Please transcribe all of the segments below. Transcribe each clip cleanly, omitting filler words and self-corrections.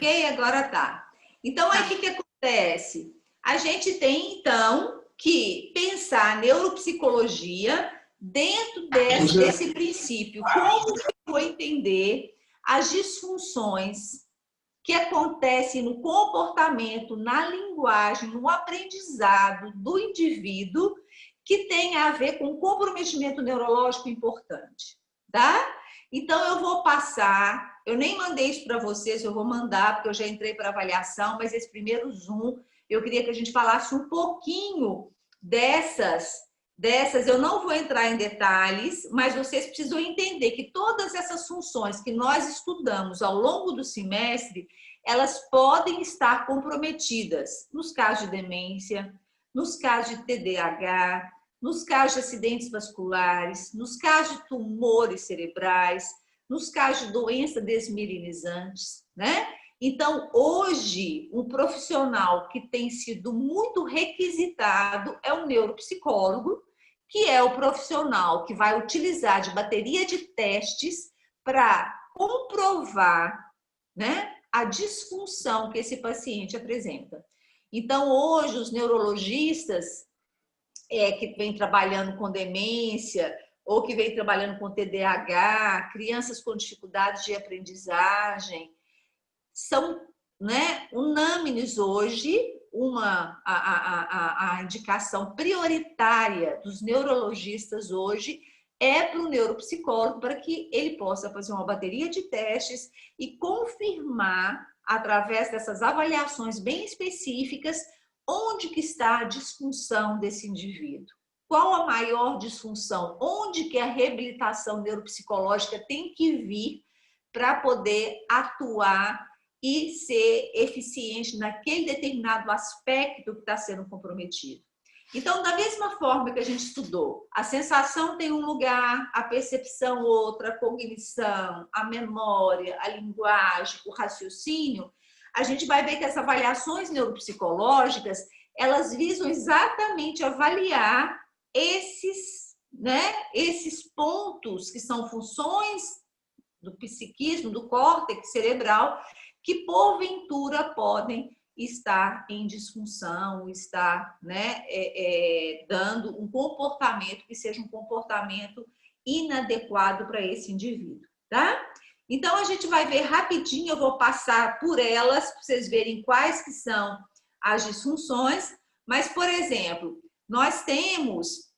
Ok? Agora tá. Então, aí o que acontece? A gente tem, então, que pensar a neuropsicologia dentro desse princípio. Como que eu vou entender as disfunções que acontecem no comportamento, na linguagem, no aprendizado do indivíduo que tem a ver com comprometimento neurológico importante, tá? Então, eu vou passar, eu nem mandei isso para vocês, eu vou mandar, porque eu já entrei para avaliação, mas esse primeiro Zoom, eu queria que a gente falasse um pouquinho dessas, eu não vou entrar em detalhes, mas vocês precisam entender que todas essas funções que nós estudamos ao longo do semestre, elas podem estar comprometidas nos casos de demência, nos casos de TDAH, nos casos de acidentes vasculares, nos casos de tumores cerebrais, nos casos de doenças desmielinizantes, né? Então, hoje, um profissional que tem sido muito requisitado é o neuropsicólogo, que é o profissional que vai utilizar de bateria de testes para comprovar, né, a disfunção que esse paciente apresenta. Então, hoje, os neurologistas que vem trabalhando com demência ou que vem trabalhando com TDAH, crianças com dificuldades de aprendizagem, são, né, unânimes hoje. A indicação prioritária dos neurologistas hoje é para o neuropsicólogo, para que ele possa fazer uma bateria de testes e confirmar, através dessas avaliações bem específicas, onde que está a disfunção desse indivíduo. Qual a maior disfunção? Onde que a reabilitação neuropsicológica tem que vir para poder atuar e ser eficiente naquele determinado aspecto que está sendo comprometido. Então, da mesma forma que a gente estudou, a sensação tem um lugar, a percepção outra, a cognição, a memória, a linguagem, o raciocínio, a gente vai ver que as avaliações neuropsicológicas, elas visam exatamente avaliar esses, né, esses pontos que são funções do psiquismo, do córtex cerebral, que porventura podem estar em disfunção, estar, né, dando um comportamento que seja um comportamento inadequado para esse indivíduo, tá? Então, a gente vai ver rapidinho, eu vou passar por elas, para vocês verem quais que são as disfunções, mas, por exemplo, nós temos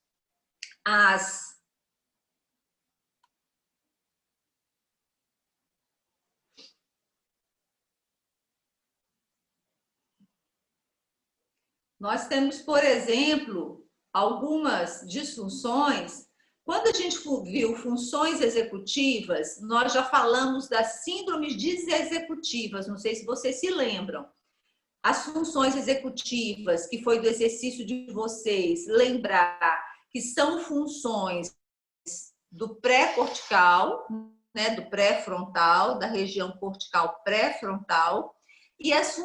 por exemplo, algumas disfunções. Quando a gente viu funções executivas, nós já falamos das síndromes desexecutivas, não sei se vocês se lembram. As funções executivas, que foi do exercício de vocês, lembrar que são funções do pré-cortical, né, do pré-frontal, da região cortical pré-frontal, e as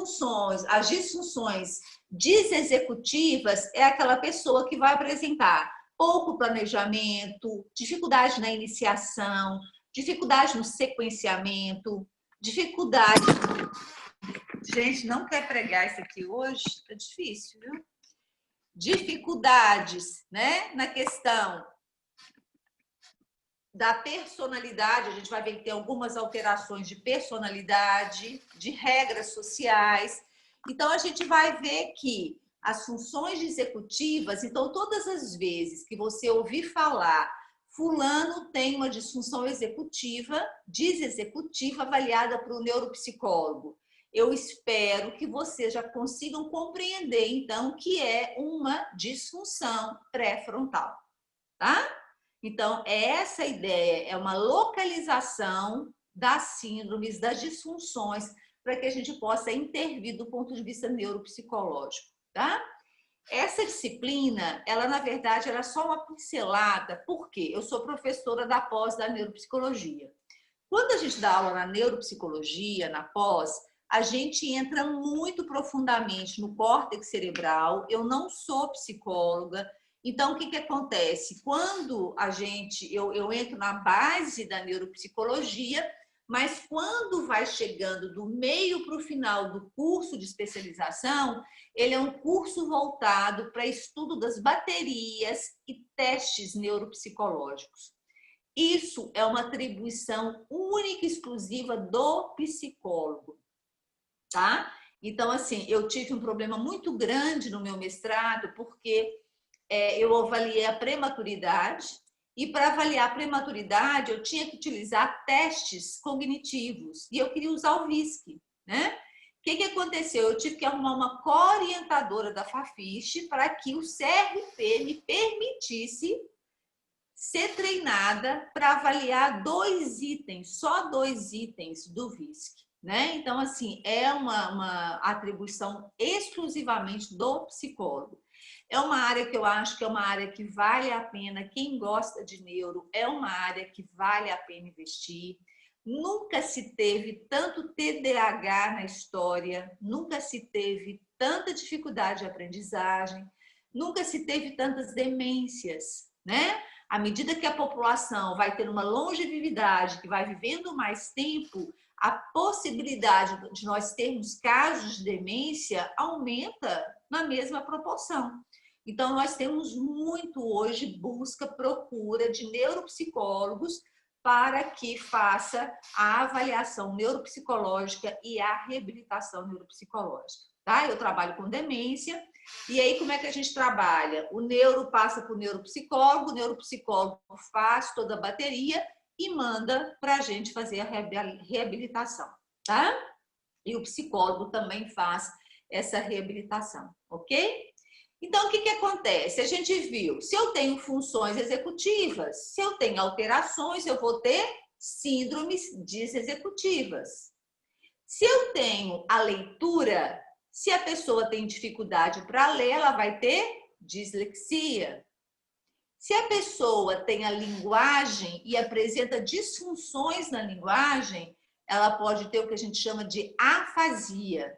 disfunções desexecutivas é aquela pessoa que vai apresentar pouco planejamento, dificuldade na iniciação, dificuldade no sequenciamento, dificuldade... Gente, não quer pregar isso aqui hoje? Tá difícil, viu? Dificuldades, né, na questão da personalidade, a gente vai ver que tem algumas alterações de personalidade, de regras sociais. Então, a gente vai ver que as funções executivas, então, todas as vezes que você ouvir falar fulano tem uma disfunção executiva, desexecutiva, avaliada por um neuropsicólogo, eu espero que vocês já consigam compreender, então, que é uma disfunção pré-frontal, tá? Então, essa ideia é uma localização das síndromes, das disfunções, para que a gente possa intervir do ponto de vista neuropsicológico, tá? Essa disciplina, ela, na verdade, era só uma pincelada, porque eu sou professora da pós da neuropsicologia. Quando a gente dá aula na neuropsicologia, na pós, a gente entra muito profundamente no córtex cerebral. Eu não sou psicóloga, então o que acontece? Quando eu entro na base da neuropsicologia, mas quando vai chegando do meio para o final do curso de especialização, ele é um curso voltado para estudo das baterias e testes neuropsicológicos. Isso é uma atribuição única e exclusiva do psicólogo, tá? Então, assim, eu tive um problema muito grande no meu mestrado, porque eu avaliei a prematuridade, e para avaliar a prematuridade, eu tinha que utilizar testes cognitivos, e eu queria usar o VISC, né? O que aconteceu? Eu tive que arrumar uma co-orientadora da Fafiche para que o CRP me permitisse ser treinada para avaliar 2 itens, só 2 itens do VISC, né? Então, assim, é uma atribuição exclusivamente do psicólogo. É uma área que eu acho que é uma área que vale a pena, quem gosta de neuro, é uma área que vale a pena investir. Nunca se teve tanto TDAH na história, nunca se teve tanta dificuldade de aprendizagem, nunca se teve tantas demências, né? À medida que a população vai ter uma longevidade, que vai vivendo mais tempo, a possibilidade de nós termos casos de demência aumenta na mesma proporção. Então, nós temos muito hoje busca, procura de neuropsicólogos para que faça a avaliação neuropsicológica e a reabilitação neuropsicológica. Tá? Eu trabalho com demência, e aí como é que a gente trabalha? O neuro passa para o neuropsicólogo faz toda a bateria e manda para a gente fazer a reabilitação, tá? E o psicólogo também faz essa reabilitação, ok? Então, o que acontece? A gente viu, se eu tenho funções executivas, se eu tenho alterações, eu vou ter síndromes disexecutivas. Se eu tenho a leitura, se a pessoa tem dificuldade para ler, ela vai ter dislexia. Se a pessoa tem a linguagem e apresenta disfunções na linguagem, ela pode ter o que a gente chama de afasia,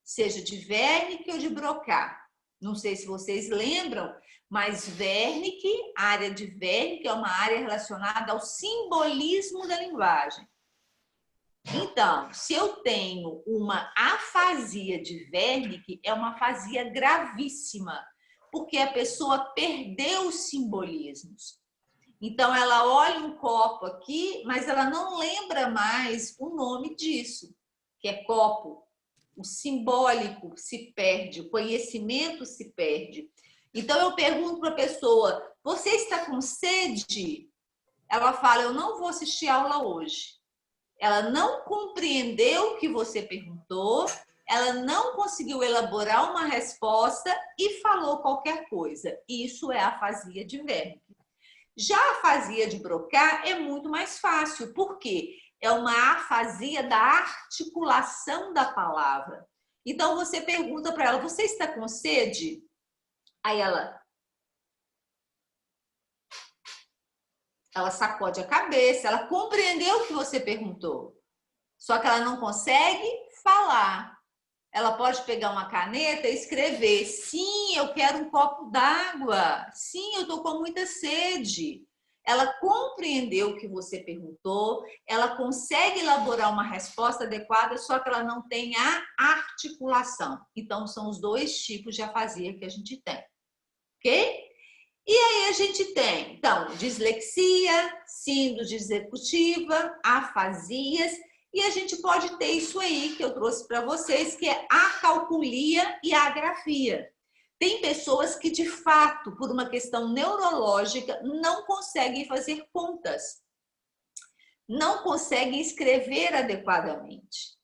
seja de Wernicke ou de Broca. Não sei se vocês lembram, mas Wernicke, a área de Wernicke é uma área relacionada ao simbolismo da linguagem. Então, se eu tenho uma afasia de Wernicke, é uma afasia gravíssima, porque a pessoa perdeu os simbolismos. Então, ela olha um copo aqui, mas ela não lembra mais o nome disso, que é copo. O simbólico se perde, o conhecimento se perde. Então, eu pergunto para a pessoa, você está com sede? Ela fala, eu não vou assistir aula hoje. Ela não compreendeu o que você perguntou, ela não conseguiu elaborar uma resposta e falou qualquer coisa. Isso é a afasia de Wernicke. Já a afasia de Broca é muito mais fácil, porque é uma afasia da articulação da palavra. Então, você pergunta para ela, você está com sede? Aí ela sacode a cabeça, ela compreendeu o que você perguntou, só que ela não consegue falar. Ela pode pegar uma caneta e escrever, sim, eu quero um copo d'água, sim, eu estou com muita sede. Ela compreendeu o que você perguntou, ela consegue elaborar uma resposta adequada, só que ela não tem a articulação. Então, são os 2 tipos de afasia que a gente tem, ok? E aí a gente tem, então, dislexia, síndrome executiva, afasias, e a gente pode ter isso aí que eu trouxe para vocês, que é a acalculia e a agrafia. Tem pessoas que, de fato, por uma questão neurológica, não conseguem fazer contas, não conseguem escrever adequadamente.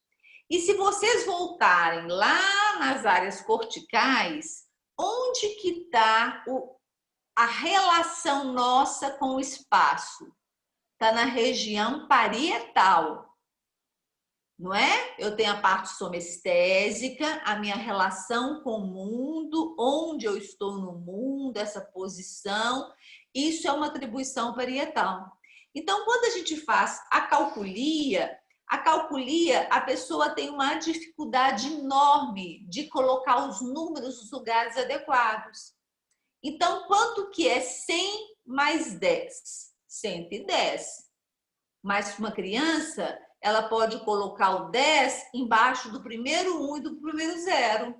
E se vocês voltarem lá nas áreas corticais, onde que está a relação nossa com o espaço? Está na região parietal. Não é? Eu tenho a parte somestésica, a minha relação com o mundo, onde eu estou no mundo, essa posição, isso é uma atribuição parietal. Então, quando a gente faz a calculia, a pessoa tem uma dificuldade enorme de colocar os números nos lugares adequados. Então, quanto que é 100 mais 10? 110. Mas uma criança, ela pode colocar o 10 embaixo do primeiro 1 e do primeiro 0.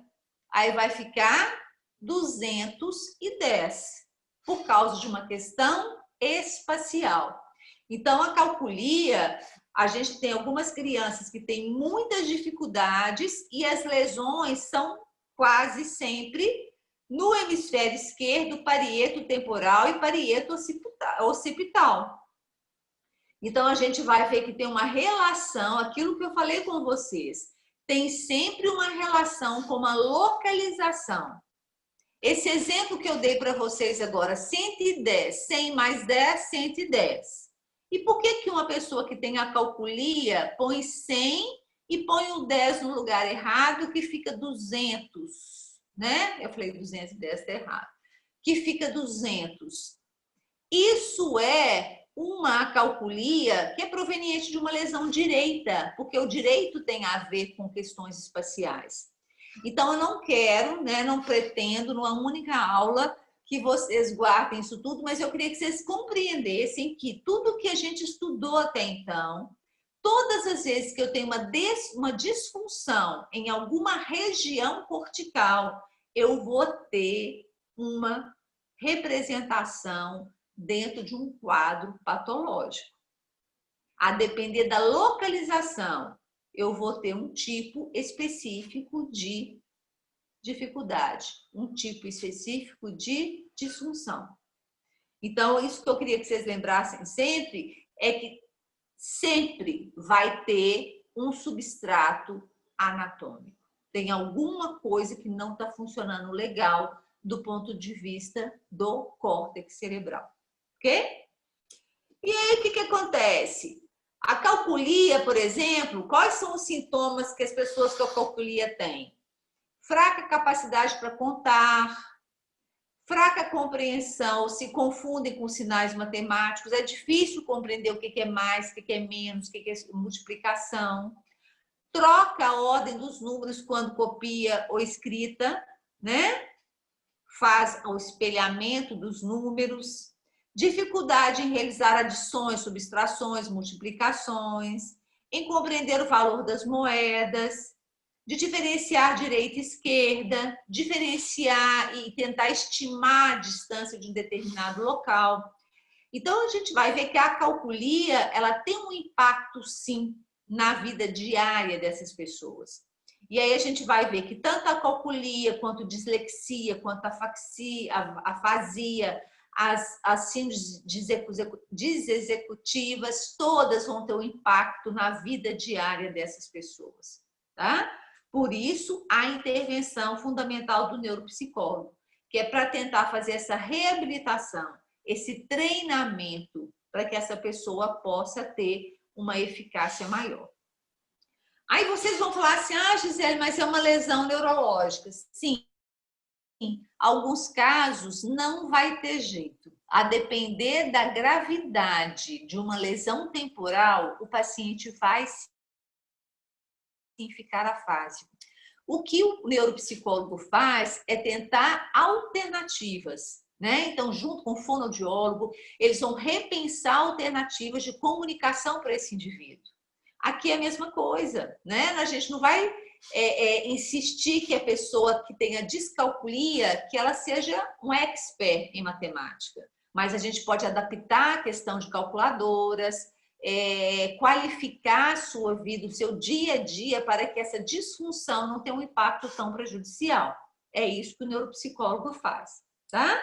Aí vai ficar 210, por causa de uma questão espacial. Então, a calculia, a gente tem algumas crianças que têm muitas dificuldades e as lesões são quase sempre no hemisfério esquerdo, parieto temporal e parieto occipital. Então, a gente vai ver que tem uma relação, aquilo que eu falei com vocês, tem sempre uma relação com uma localização. Esse exemplo que eu dei para vocês agora, 110, 100 mais 10, 110. E por que que uma pessoa que tem a calculia põe 100 e põe o 10 no lugar errado, que fica 200, né? Eu falei 210, está errado. Que fica 200. Isso é uma calculia que é proveniente de uma lesão direita, porque o direito tem a ver com questões espaciais. Então, eu não quero, né, não pretendo, numa única aula, que vocês guardem isso tudo, mas eu queria que vocês compreendessem que tudo que a gente estudou até então, todas as vezes que eu tenho uma disfunção em alguma região cortical, eu vou ter uma representação dentro de um quadro patológico. A depender da localização, eu vou ter um tipo específico de dificuldade, um tipo específico de disfunção. Então, isso que eu queria que vocês lembrassem sempre é que sempre vai ter um substrato anatômico. Tem alguma coisa que não está funcionando legal do ponto de vista do córtex cerebral. Ok? E aí, o que acontece? A calculia, por exemplo, quais são os sintomas que as pessoas com a calculia têm? Fraca capacidade para contar, fraca compreensão, se confundem com sinais matemáticos, é difícil compreender o que é mais, o que é menos, o que é multiplicação, troca a ordem dos números quando copia ou escrita, né? Faz o espelhamento dos números, dificuldade em realizar adições, subtrações, multiplicações, em compreender o valor das moedas, de diferenciar direita e esquerda, diferenciar e tentar estimar a distância de um determinado local. Então, a gente vai ver que a calculia, ela tem um impacto, sim, na vida diária dessas pessoas. E aí a gente vai ver que tanto a calculia, quanto a dislexia, quanto a afasia, as síndromes desexecutivas, todas vão ter um impacto na vida diária dessas pessoas, tá? Por isso, a intervenção fundamental do neuropsicólogo, que é para tentar fazer essa reabilitação, esse treinamento, para que essa pessoa possa ter uma eficácia maior. Aí vocês vão falar assim, ah, Gisele, mas é uma lesão neurológica. Sim, em alguns casos não vai ter jeito. A depender da gravidade de uma lesão temporal, o paciente vai sim ficar afásico. O que o neuropsicólogo faz é tentar alternativas, né? Então, junto com o fonoaudiólogo, eles vão repensar alternativas de comunicação para esse indivíduo. Aqui é a mesma coisa, né? A gente não vai insistir que a pessoa que tenha discalculia, que ela seja um expert em matemática. Mas a gente pode adaptar a questão de calculadoras, qualificar a sua vida, o seu dia a dia, para que essa disfunção não tenha um impacto tão prejudicial. É isso que o neuropsicólogo faz, tá?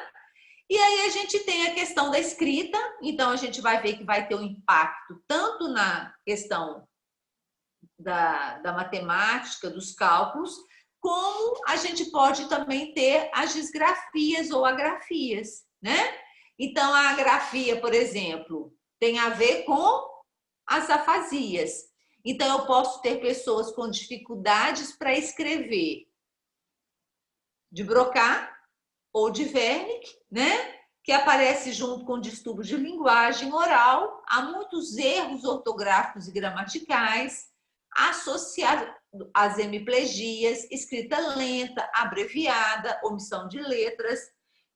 E aí a gente tem a questão da escrita, então a gente vai ver que vai ter um impacto tanto na questão da matemática, dos cálculos, como a gente pode também ter as disgrafias ou agrafias, né? Então, a agrafia, por exemplo, tem a ver com as afasias. Então, eu posso ter pessoas com dificuldades para escrever de Broca ou de Wernicke, né? Que aparece junto com distúrbio de linguagem oral. Há muitos erros ortográficos e gramaticais associados às hemiplegias, escrita lenta, abreviada, omissão de letras.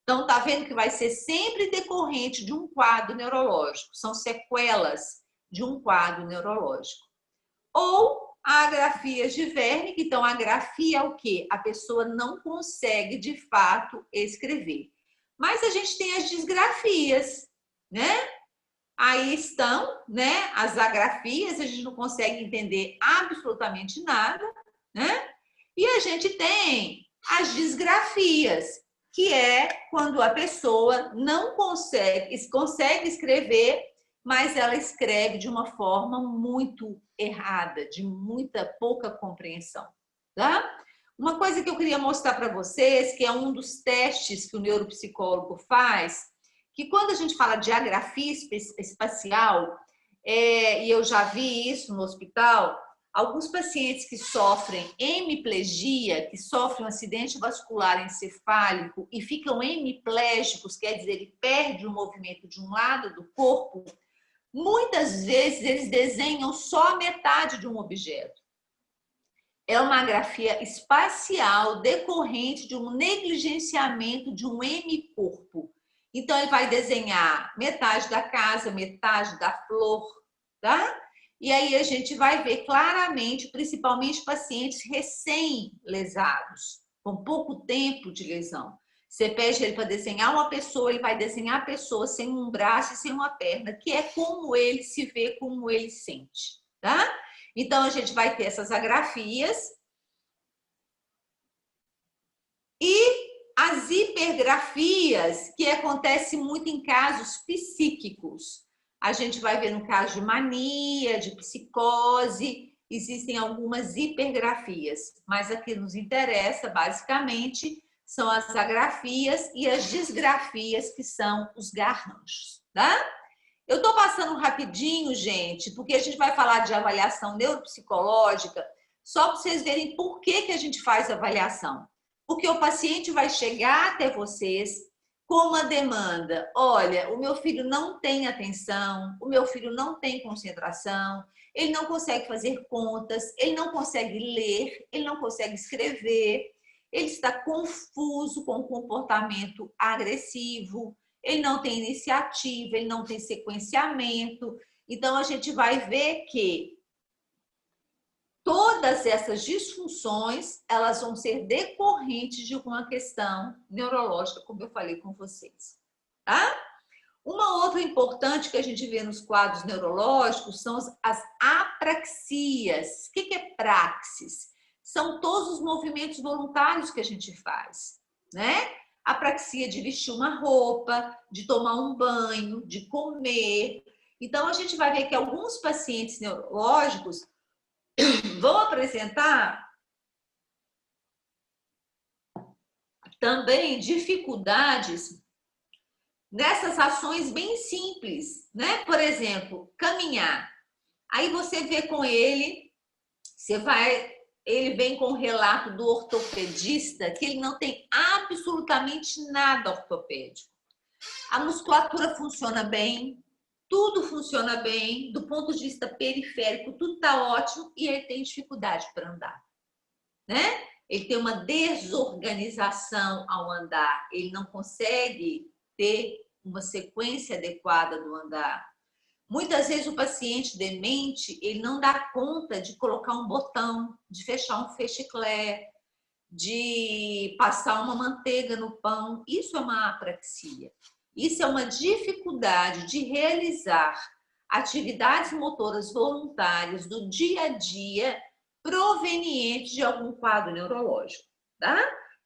Então, tá vendo que vai ser sempre decorrente de um quadro neurológico. São sequelas de um quadro neurológico. ou agrafias de verme, que então a grafia é o quê? A pessoa não consegue, de fato, escrever. Mas a gente tem as disgrafias, né? Aí estão, né, as agrafias, a gente não consegue entender absolutamente nada, né? E a gente tem as disgrafias, que é quando a pessoa não consegue escrever, mas ela escreve de uma forma muito errada, de muita pouca compreensão, tá? Uma coisa que eu queria mostrar para vocês, que é um dos testes que o neuropsicólogo faz, que quando a gente fala de agrafia espacial, e eu já vi isso no hospital, alguns pacientes que sofrem hemiplegia, que sofrem um acidente vascular encefálico e ficam hemiplégicos, quer dizer, ele perde o movimento de um lado do corpo, muitas vezes eles desenham só a metade de um objeto. É uma grafia espacial decorrente de um negligenciamento de um hemicorpo. Então, ele vai desenhar metade da casa, metade da flor, tá? E aí a gente vai ver claramente, principalmente pacientes recém-lesados, com pouco tempo de lesão. Você pede ele para desenhar uma pessoa, ele vai desenhar a pessoa sem um braço e sem uma perna, que é como ele se vê, como ele sente, tá? Então, a gente vai ter essas agrafias e as hipergrafias, que acontece muito em casos psíquicos. A gente vai ver no caso de mania, de psicose, existem algumas hipergrafias, mas a que nos interessa, basicamente, são as agrafias e as disgrafias, que são os garranchos, tá? Eu estou passando rapidinho, gente, porque a gente vai falar de avaliação neuropsicológica, só para vocês verem por que, que a gente faz avaliação. Porque o paciente vai chegar até vocês com uma demanda. Olha, o meu filho não tem atenção, o meu filho não tem concentração, ele não consegue fazer contas, ele não consegue ler, ele não consegue escrever, ele está confuso com o comportamento agressivo, ele não tem iniciativa, ele não tem sequenciamento. Então, a gente vai ver que todas essas disfunções, elas vão ser decorrentes de uma questão neurológica, como eu falei com vocês, tá? Uma outra importante que a gente vê nos quadros neurológicos são as apraxias. O que é praxis? São todos os movimentos voluntários que a gente faz, né? Apraxia de vestir uma roupa, de tomar um banho, de comer. Então, a gente vai ver que alguns pacientes neurológicos vão apresentar também dificuldades nessas ações bem simples, né? Por exemplo, caminhar. Aí você vê com ele, ele vem com o relato do ortopedista que ele não tem absolutamente nada ortopédico. A musculatura funciona bem, tudo funciona bem, do ponto de vista periférico, tudo está ótimo e ele tem dificuldade para andar, né? Ele tem uma desorganização ao andar, ele não consegue ter uma sequência adequada do andar. Muitas vezes o paciente demente, ele não dá conta de colocar um botão, de fechar um fechiclé, de passar uma manteiga no pão. Isso é uma apraxia. Isso é uma dificuldade de realizar atividades motoras voluntárias do dia a dia proveniente de algum quadro neurológico, tá?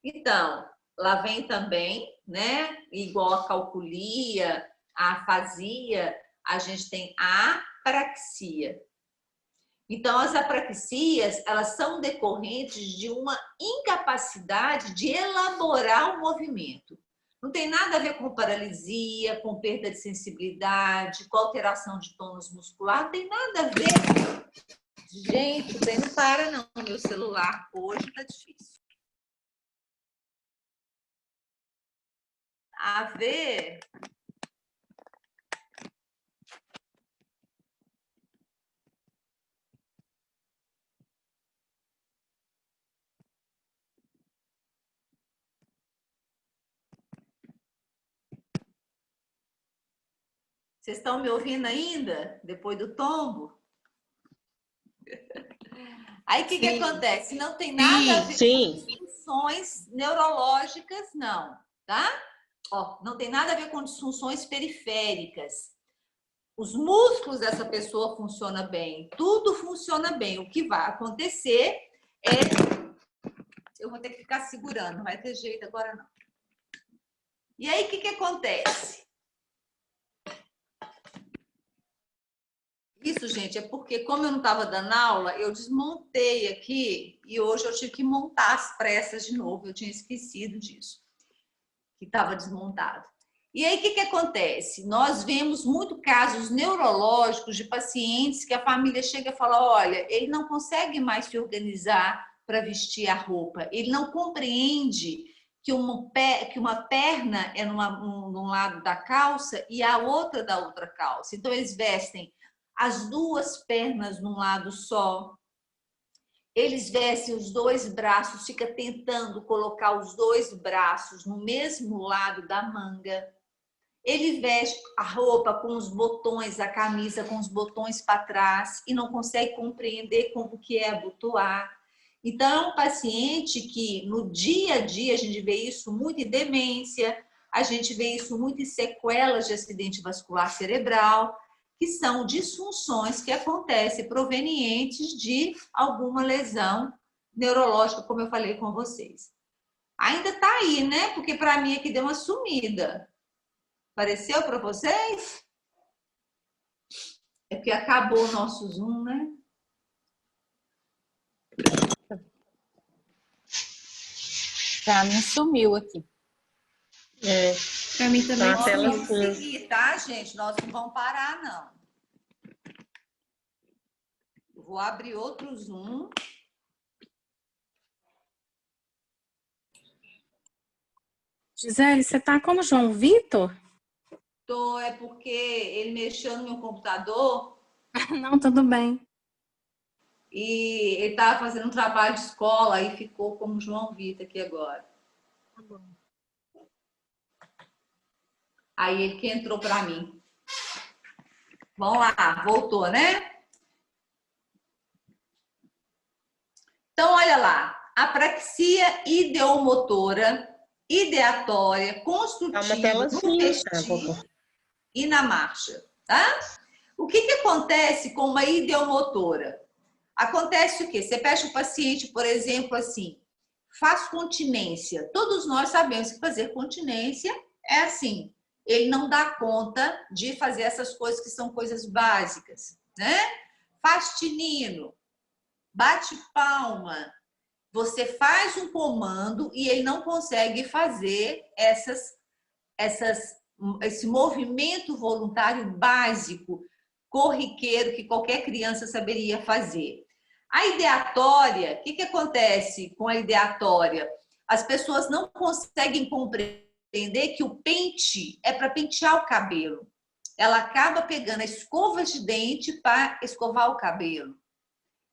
Então, lá vem também, né, igual a calculia, a afasia, a gente tem a apraxia. Então, as apraxias, elas são decorrentes de uma incapacidade de elaborar o movimento. Não tem nada a ver com paralisia, com perda de sensibilidade, com alteração de tônus muscular, não tem nada a ver. Gente, o trem não para não, meu celular hoje tá difícil. A ver... Vocês estão me ouvindo ainda? Depois do tombo? Aí o que acontece? Não tem nada a ver com disfunções neurológicas, não, tá? Ó, não tem nada a ver com disfunções periféricas. Os músculos dessa pessoa funcionam bem, tudo funciona bem. O que vai acontecer é... Eu vou ter que ficar segurando, não vai ter jeito agora não. E aí, o que acontece? Isso, gente, é porque, como eu não estava dando aula, eu desmontei aqui e hoje eu tive que montar as pressas de novo. Eu tinha esquecido disso, que estava desmontado. E aí, o que acontece? Nós vemos muito casos neurológicos de pacientes que a família chega e fala, olha, ele não consegue mais se organizar para vestir a roupa, ele não compreende que uma perna é num lado da calça e a outra da outra calça. Então, eles vestem as duas pernas num lado só. Eles vestem os dois braços, fica tentando colocar os dois braços no mesmo lado da manga. Ele veste a roupa com os botões, a camisa com os botões para trás e não consegue compreender como que é abotoar. Então, é um paciente que no dia a dia a gente vê isso muito em demência, a gente vê isso muito em sequelas de acidente vascular cerebral, que são disfunções que acontecem provenientes de alguma lesão neurológica, como eu falei com vocês. Ainda está aí, né? Porque para mim aqui deu uma sumida. Apareceu para vocês? É porque acabou o nosso Zoom, né? Para mim sumiu aqui. Para mim também Nós sumiu. vamos seguir, tá, gente? Nós não vamos parar, não. Vou abrir outro Zoom. Gisele, você tá como João Vitor? É porque ele mexeu no meu computador. Não, tudo bem. E ele estava fazendo um trabalho de escola e ficou como João Vitor aqui agora. Tá bom. Aí ele que entrou para mim. Vamos lá, voltou, né? Então, olha lá. Apraxia ideomotora, ideatória, construtiva, no vestir e na marcha, tá? O que acontece com uma ideomotora? Acontece o quê? Você pede o paciente, por exemplo, assim, faz continência. Todos nós sabemos que fazer continência é assim, ele não dá conta de fazer essas coisas que são coisas básicas, né? Faz tinino, bate palma. Você faz um comando e ele não consegue fazer esse movimento voluntário básico, corriqueiro, que qualquer criança saberia fazer. A ideatória, o que acontece com a ideatória? As pessoas não conseguem compreender que o pente é para pentear o cabelo. Ela acaba pegando a escova de dente para escovar o cabelo.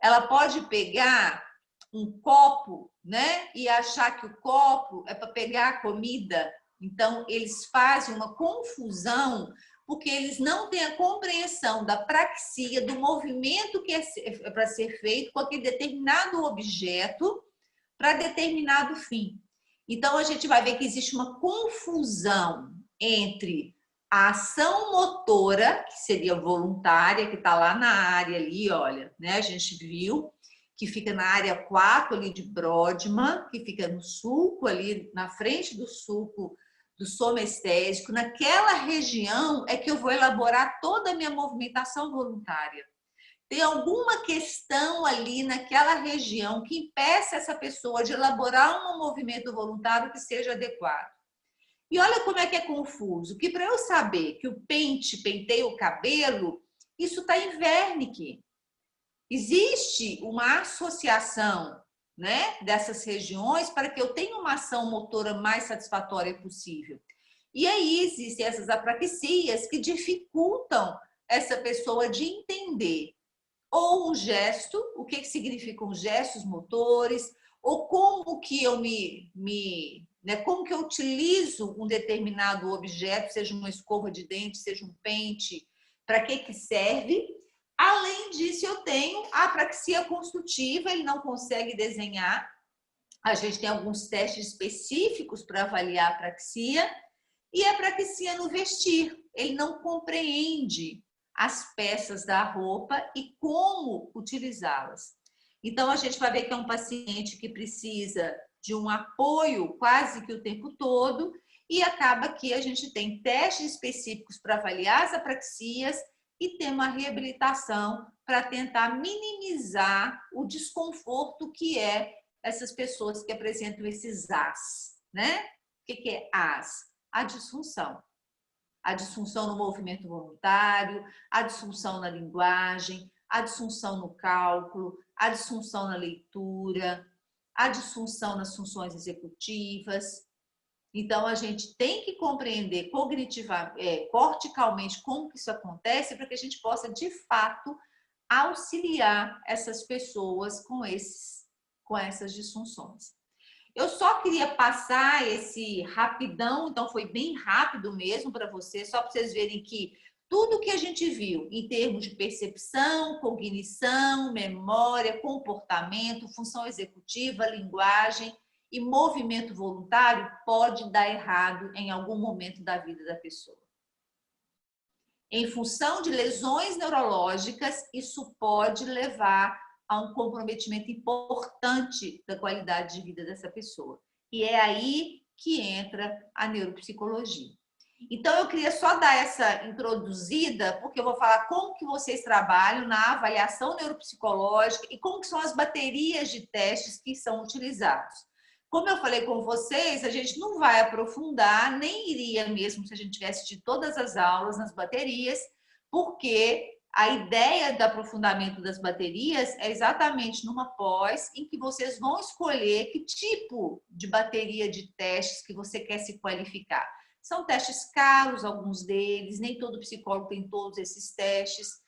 Ela pode pegar um copo, né, e achar que o copo é para pegar a comida. Então, eles fazem uma confusão porque eles não têm a compreensão da praxia, do movimento que é para ser feito com aquele determinado objeto para determinado fim. Então, a gente vai ver que existe uma confusão entre a ação motora, que seria voluntária, que está lá na área ali, olha, né? A gente viu, que fica na área 4 ali de Brodmann, que fica no sulco ali, na frente do sulco do somestésico. Naquela região é que eu vou elaborar toda a minha movimentação voluntária. Tem alguma questão ali naquela região que impeça essa pessoa de elaborar um movimento voluntário que seja adequado. E olha como é que é confuso, que para eu saber que o pente penteia o cabelo, isso está em Wernicke. Existe uma associação, né, dessas regiões para que eu tenha uma ação motora mais satisfatória possível. E aí existem essas apraxias que dificultam essa pessoa de entender ou um gesto, o que significam os gestos motores, ou como que eu como que eu utilizo um determinado objeto, seja uma escova de dente, seja um pente, para que serve. Além disso, eu tenho a apraxia construtiva, ele não consegue desenhar. A gente tem alguns testes específicos para avaliar a apraxia. E a apraxia no vestir, ele não compreende as peças da roupa e como utilizá-las. Então, a gente vai ver que é um paciente que precisa de um apoio quase que o tempo todo e acaba que a gente tem testes específicos para avaliar as apraxias e ter uma reabilitação para tentar minimizar o desconforto que é essas pessoas que apresentam esses AS, né? O que é AS? A disfunção. A disfunção no movimento voluntário, a disfunção na linguagem, a disfunção no cálculo, a disfunção na leitura, a disfunção nas funções executivas. Então, a gente tem que compreender corticalmente como que isso acontece para que a gente possa, de fato, auxiliar essas pessoas com essas disfunções. Eu só queria passar esse rapidão, então foi bem rápido mesmo para vocês, só para vocês verem que tudo que a gente viu em termos de percepção, cognição, memória, comportamento, função executiva, linguagem e movimento voluntário pode dar errado em algum momento da vida da pessoa. Em função de lesões neurológicas, isso pode levar a um comprometimento importante da qualidade de vida dessa pessoa. E é aí que entra a neuropsicologia. Então, eu queria só dar essa introduzida, porque eu vou falar como que vocês trabalham na avaliação neuropsicológica e como que são as baterias de testes que são utilizados. Como eu falei com vocês, a gente não vai aprofundar, nem iria mesmo se a gente tivesse de todas as aulas nas baterias, porque a ideia do aprofundamento das baterias é exatamente numa pós em que vocês vão escolher que tipo de bateria de testes que você quer se qualificar. São testes caros, alguns deles, nem todo psicólogo tem todos esses testes.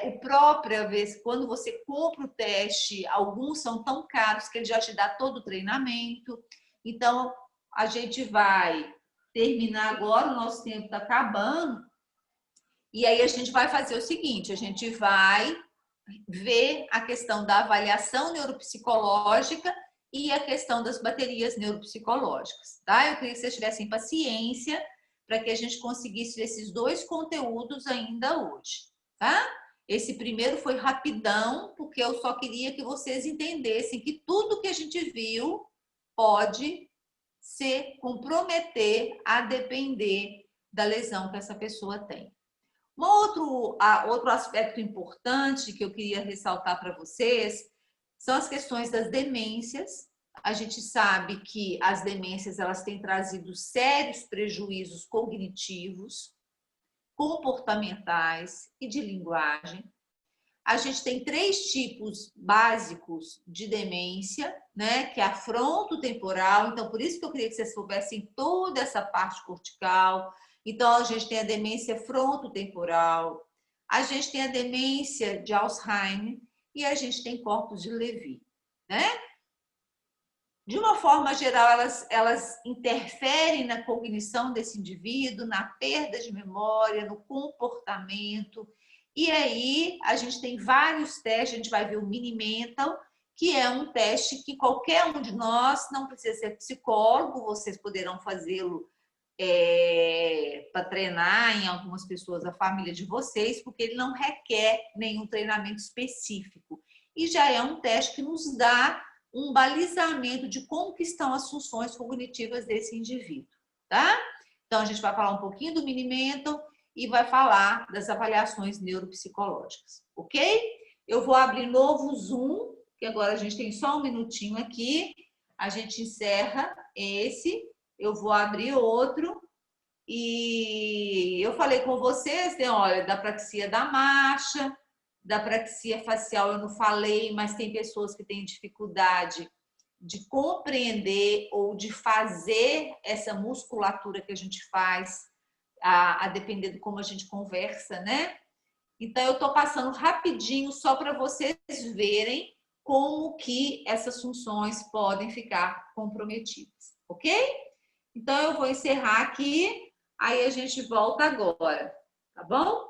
O próprio, quando você compra o teste, alguns são tão caros que ele já te dá todo o treinamento. Então, a gente vai terminar agora, o nosso tempo está acabando. E aí a gente vai fazer o seguinte, a gente vai ver a questão da avaliação neuropsicológica e a questão das baterias neuropsicológicas, tá? Eu queria que vocês tivessem paciência para que a gente conseguisse ver esses dois conteúdos ainda hoje, tá? Esse primeiro foi rapidão, porque eu só queria que vocês entendessem que tudo que a gente viu pode se comprometer a depender da lesão que essa pessoa tem. Outro aspecto importante que eu queria ressaltar para vocês são as questões das demências. A gente sabe que as demências elas têm trazido sérios prejuízos cognitivos, comportamentais e de linguagem. A gente tem 3 tipos básicos de demência, né? Que é a frontotemporal. Então, por isso que eu queria que vocês soubessem toda essa parte cortical. Então, a gente tem a demência frontotemporal, a gente tem a demência de Alzheimer e a gente tem corpos de Levy, né? De uma forma geral, elas interferem na cognição desse indivíduo, na perda de memória, no comportamento. E aí, a gente tem vários testes, a gente vai ver o Mini-Mental, que é um teste que qualquer um de nós, não precisa ser psicólogo, vocês poderão fazê-lo para treinar em algumas pessoas da família de vocês, porque ele não requer nenhum treinamento específico. E já é um teste que nos dá um balizamento de como que estão as funções cognitivas desse indivíduo, tá? Então, a gente vai falar um pouquinho do Mini-Mental e vai falar das avaliações neuropsicológicas, ok? Eu vou abrir novo Zoom, que agora a gente tem só um minutinho aqui, a gente encerra esse. Eu vou abrir outro e eu falei com vocês, né, olha, da apraxia da marcha, da apraxia facial eu não falei, mas tem pessoas que têm dificuldade de compreender ou de fazer essa musculatura que a gente faz, a depender de como a gente conversa, né? Então, eu estou passando rapidinho só para vocês verem como que essas funções podem ficar comprometidas, ok? Então, eu vou encerrar aqui, aí a gente volta agora, tá bom?